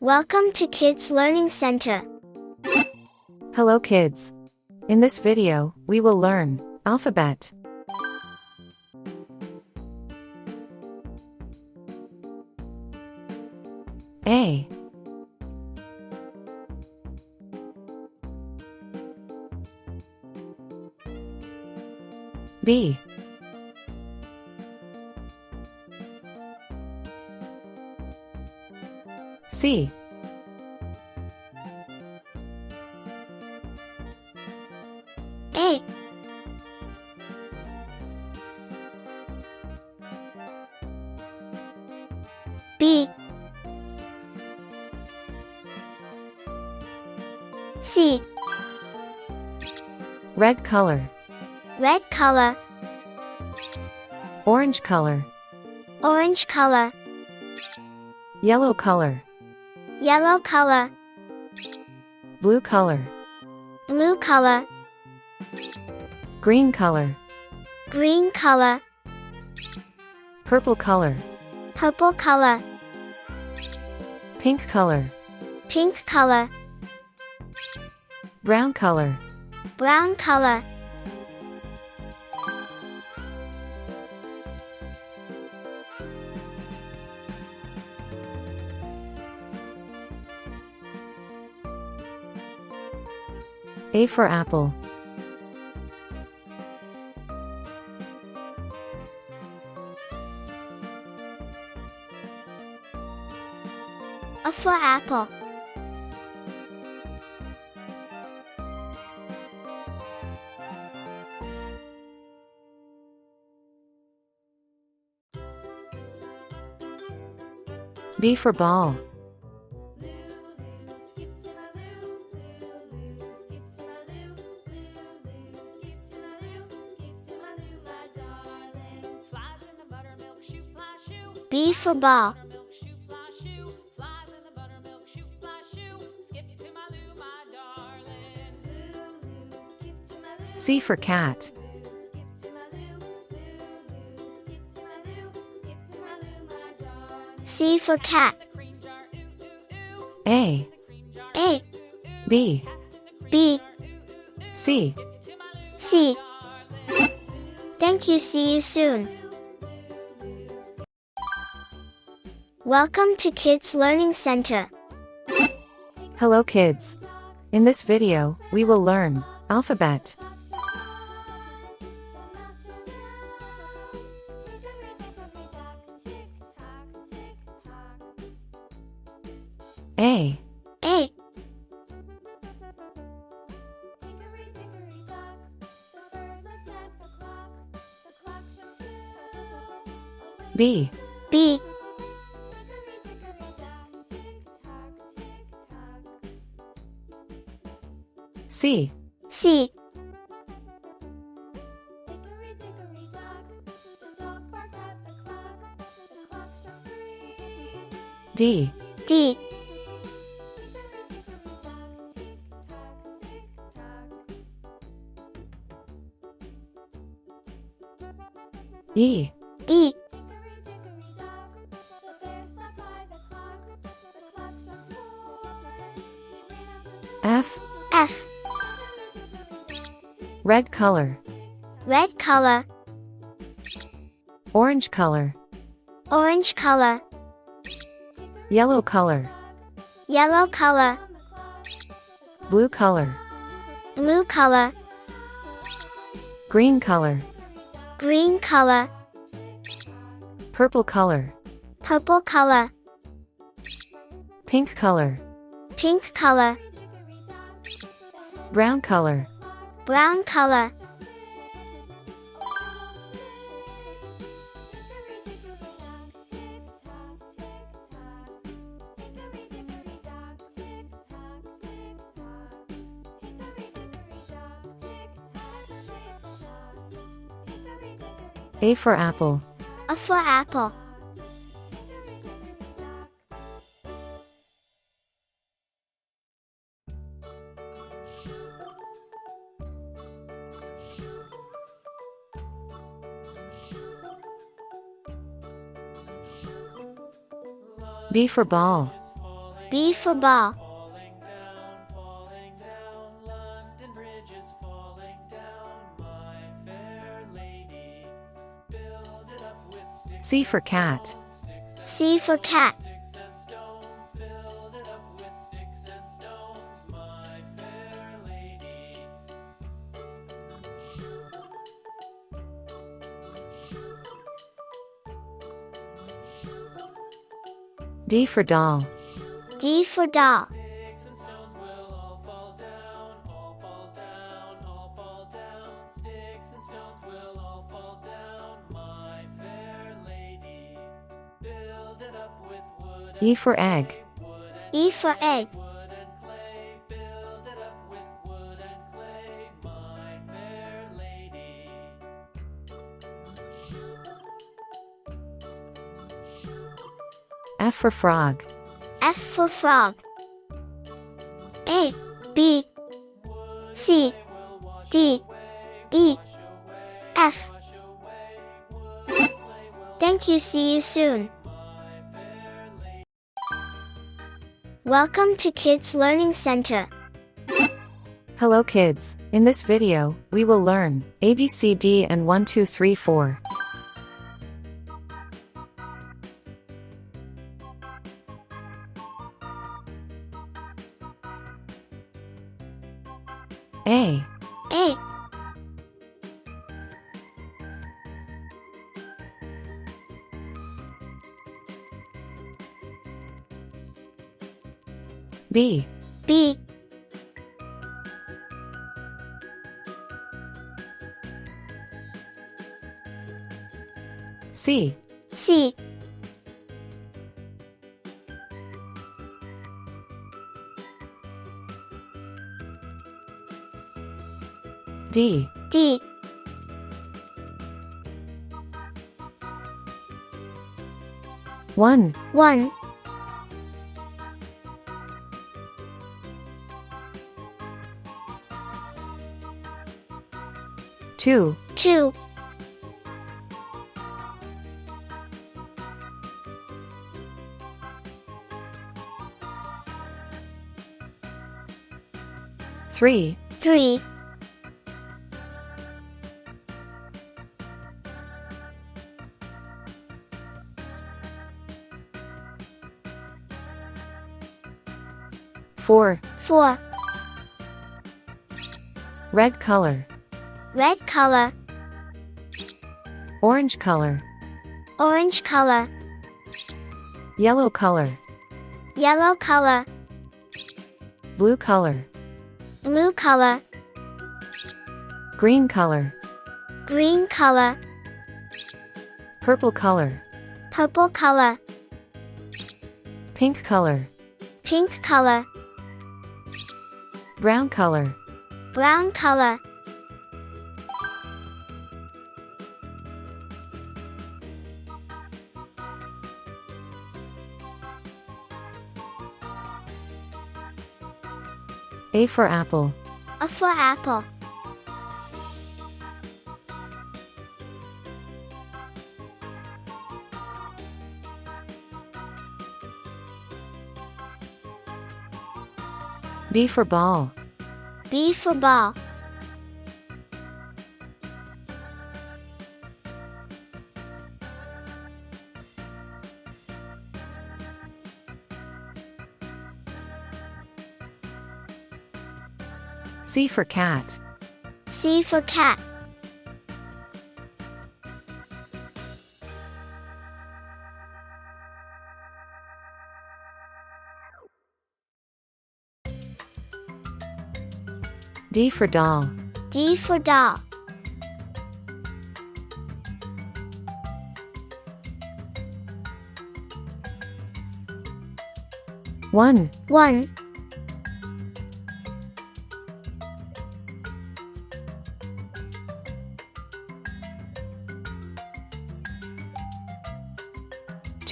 Welcome to Kids Learning Center. Hello kids. In this video, we will learn alphabet. A. B. C. A. B. C. Red color, Red color, orange color, orange color, yellow color, yellow color, blue color, blue color, green color, green color, purple color, purple color, pink color, pink color, brown color. brown color. A for apple. A for apple. B for ball. B for ball. C for cat. C for cat. A. A. B. B. C. C. Thank you. See you soon. Welcome to Kids Learning Center. Hello kids. In this video, we will learn alphabet. A. A. B. B. C. C. D. D. E. E. F. F. Red color, Red color, orange color, orange color, yellow color, yellow color, blue color, blue color, green color, green color, purple color, purple color, pink color, pink color, brown color. brown color. A for apple. A for apple. B for ball. B for ball. Falling down, London Bridge is falling down. My fair lady, build it up with sticks C for cat. C for cat. and stones. Build it up with sticks and stones. My fair lady. D for doll. D for doll. Sticks and stones will all fall down, all fall down, all fall down. Sticks and stones will all fall down, my fair lady. Build it up with wood and E for egg. wood and E for egg. wood and clay. Build it up with wood and clay, my fair lady. F for frog. F for frog. A, B, C, D, E, F. Thank you. See you soon. Welcome to Kids Learning Center. Hello kids. In this video, we will learn ABCD and 1 2 3 4. A, A, B, B, C, C, D, D, 1, 1, 2, 2, 3, 3, 4. 4. Red color, Red color, orange color, orange color, yellow color, yellow color, blue color, blue color, green color, green color, purple color, purple color, pink color, pink color, brown color. brown color. A for apple. A for apple. B for ball. B for ball. C for cat. C for cat. D for doll. D for doll. One, 1,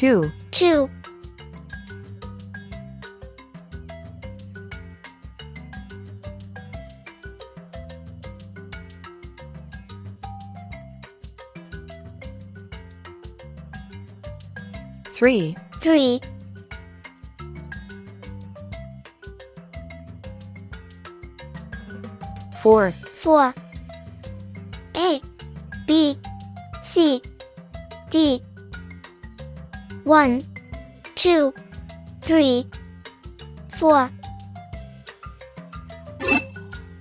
2, 2, 3, 3, 4, 4. A, B, C, D. 1, 2, 3, 4.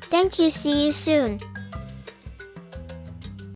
Thank you. See you soon.